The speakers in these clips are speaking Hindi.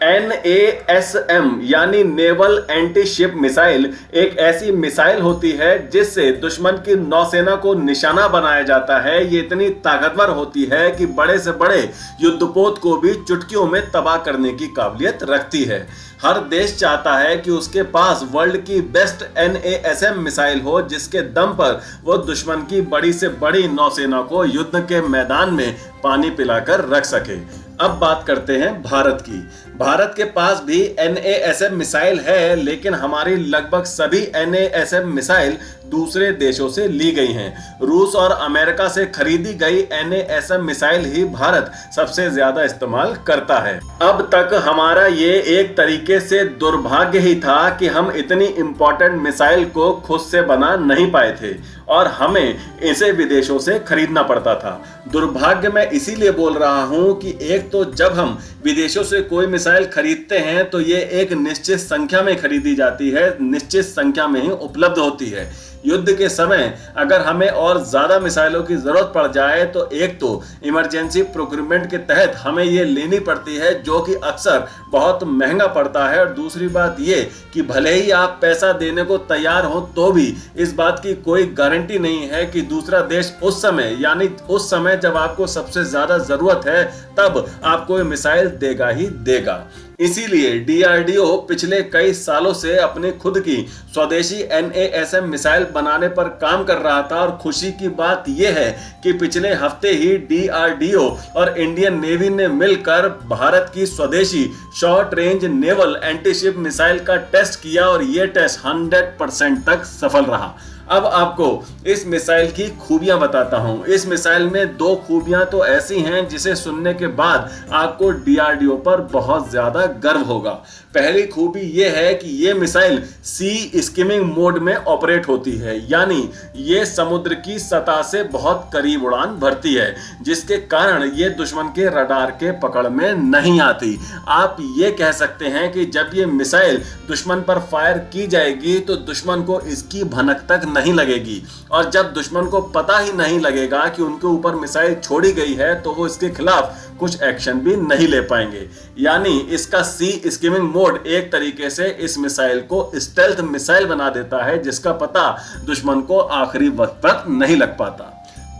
NASM यानी नेवल एंटी शिप मिसाइल एक ऐसी मिसाइल होती है जिससे दुश्मन की नौसेना को निशाना बनाया जाता है। ये इतनी ताकतवर होती है कि बड़े से बड़े युद्धपोत को भी चुटकियों में तबाह करने की काबिलियत रखती है। हर देश चाहता है कि उसके पास वर्ल्ड की बेस्ट NASM मिसाइल हो, जिसके दम पर वो दुश्मन की बड़ी से बड़ी नौसेना को युद्ध के मैदान में पानी पिलाकर रख सके। अब बात करते हैं भारत की। भारत के पास भी NASM मिसाइल है, लेकिन हमारी लगभग सभी NASM मिसाइल दूसरे देशों से ली गई हैं। रूस और अमेरिका से खरीदी गई NASM मिसाइल ही भारत सबसे ज्यादा इस्तेमाल करता है। अब तक हमारा ये एक तरीके से दुर्भाग्य ही था कि हम इतनी इंपॉर्टेंट मिसाइल को खुद से बना नहीं पाए थे और हमें इसे विदेशों से खरीदना पड़ता था। दुर्भाग्य मैं इसीलिए बोल रहा हूं कि एक तो जब हम विदेशों से कोई मिसाइल खरीदते हैं तो ये एक निश्चित संख्या में खरीदी जाती है, निश्चित संख्या में ही उपलब्ध होती है। युद्ध के समय अगर हमें और ज्यादा मिसाइलों की जरूरत पड़ जाए तो एक तो इमरजेंसी प्रोक्यूरमेंट के तहत हमें ये लेनी पड़ती है, जो कि अक्सर बहुत महंगा पड़ता है। और दूसरी बात ये कि भले ही आप पैसा देने को तैयार हो तो भी इस बात की कोई गारंटी नहीं है कि दूसरा देश उस समय यानी उस समय जब आपको सबसे ज्यादा जरूरत है तब आपको ये मिसाइल देगा ही देगा। इसीलिए DRDO पिछले कई सालों से अपनी खुद की स्वदेशी NASM मिसाइल बनाने पर काम कर रहा था और खुशी की बात यह है कि पिछले हफ्ते ही DRDO और इंडियन नेवी ने मिलकर भारत की स्वदेशी short range naval anti ship missile का टेस्ट किया और यह टेस्ट 100% तक सफल रहा। अब आपको इस मिसाइल की खूबियां बताता हूं। इस मिसाइल में दो खूबियां तो ऐसी हैं जिसे सुनने के बाद आपको DRDO पर बहुत ज्यादा गर्व होगा। पहली खूबी यह है कि यह मिसाइल सी स्किमिंग मोड में ऑपरेट होती है, यानी ये समुद्र की सतह से बहुत करीब उड़ान भरती है, जिसके कारण ये दुश्मन के रडार के पकड़ में नहीं आती। आप ये कह सकते हैं कि जब ये मिसाइल दुश्मन पर फायर की जाएगी तो दुश्मन को इसकी भनक तक नहीं लगेगी, और जब दुश्मन को पता ही नहीं लगेगा कि उनके ऊपर मिसाइल छोड़ी गई है तो वो इसके खिलाफ कुछ एक्शन भी नहीं ले पाएंगे। यानी इसका सी स्किमिंग मोड एक तरीके से इस मिसाइल को स्टेल्थ मिसाइल बना देता है, जिसका पता दुश्मन को आखिरी वक्त तक नहीं लग पाता।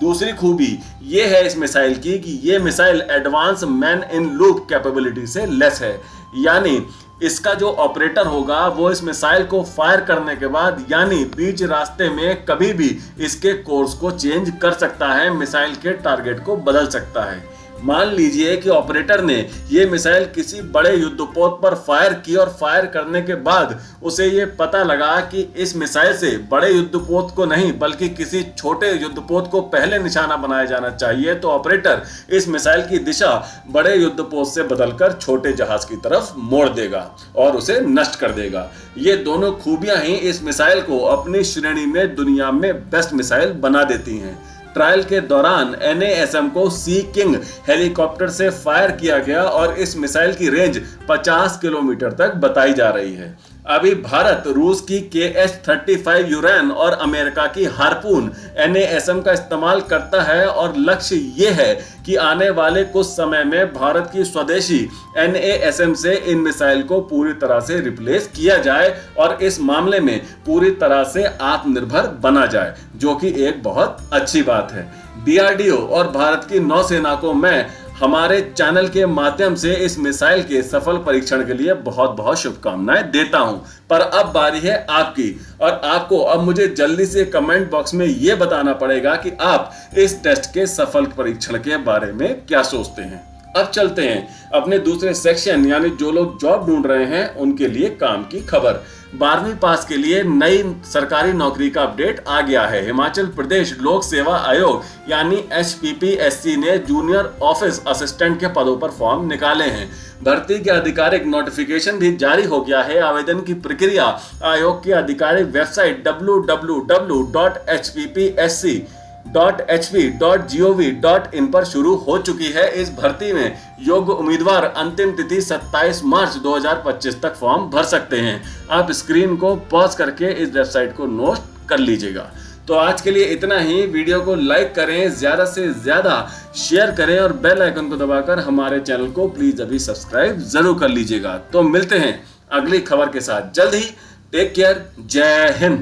दूसरी खूबी यह है इस मिसाइल की कि यह missile advance man in loop capability से लेस है, यानी इसका जो ऑपरेटर होगा वो इस मिसाइल को फायर करने के बाद यानी बीच रास्ते में कभी भी इसके कोर्स को चेंज कर सकता है, मिसाइल के टारगेट को बदल सकता है। मान लीजिए कि ऑपरेटर ने ये मिसाइल किसी बड़े युद्धपोत पर फायर की और फायर करने के बाद उसे ये पता लगा कि इस मिसाइल से बड़े युद्धपोत को नहीं बल्कि किसी छोटे युद्धपोत को पहले निशाना बनाया जाना चाहिए, तो ऑपरेटर इस मिसाइल की दिशा बड़े युद्धपोत से बदलकर छोटे जहाज की तरफ मोड़ देगा और उसे नष्ट कर देगा। ये दोनों खूबियां ही इस मिसाइल को अपनी श्रेणी में दुनिया में बेस्ट मिसाइल बना देती हैं। ट्रायल के दौरान NASM को सी किंग हेलीकॉप्टर से फायर किया गया और इस मिसाइल की रेंज 50 किलोमीटर तक बताई जा रही है। अभी भारत रूस की KH-35 यूरैन और अमेरिका की हार्पून NASM का इस्तेमाल करता है और लक्ष्य ये है कि आने वाले कुछ समय में भारत की स्वदेशी NASM से इन मिसाइल को पूरी तरह से रिप्लेस किया जाए और इस मामले में पूरी तरह से आत्मनिर्भर बना जाए, जो कि एक बहुत अच्छी बात है। DRDO और भारत की नौसेना को मैं हमारे चैनल के माध्यम से इस मिसाइल के सफल परीक्षण के लिए बहुत बहुत शुभकामनाएं देता हूं। पर अब बारी है आपकी, और आपको अब मुझे जल्दी से कमेंट बॉक्स में यह बताना पड़ेगा कि आप इस टेस्ट के सफल परीक्षण के बारे में क्या सोचते हैं। अब चलते हैं अपने दूसरे सेक्शन, यानी जो लोग जॉब ढूंढ रहे हैं उनके लिए काम की खबर। 12वीं पास के लिए नई सरकारी नौकरी का अपडेट आ गया है। हिमाचल प्रदेश लोक सेवा आयोग यानी HPPSC ने जूनियर ऑफिस असिस्टेंट के पदों पर फॉर्म निकाले हैं। भर्ती के आधिकारिक नोटिफिकेशन भी जारी हो गया है। आवेदन की प्रक्रिया आयोग की आधिकारिक वेबसाइट www.hppsc.hp.gov.in पर शुरू हो चुकी है। इस भर्ती में योग्य उम्मीदवार अंतिम तिथि 27 मार्च 2025 तक फॉर्म भर सकते हैं। आप स्क्रीन को पॉज करके इस वेबसाइट को नोट कर लीजिएगा। तो आज के लिए इतना ही। वीडियो को लाइक करें, ज्यादा से ज्यादा शेयर करें और बेल आइकन को दबाकर हमारे चैनल को प्लीज अभी सब्सक्राइब जरूर कर लीजिएगा। तो मिलते हैं अगली खबर के साथ जल्द ही। टेक केयर, जय हिंद।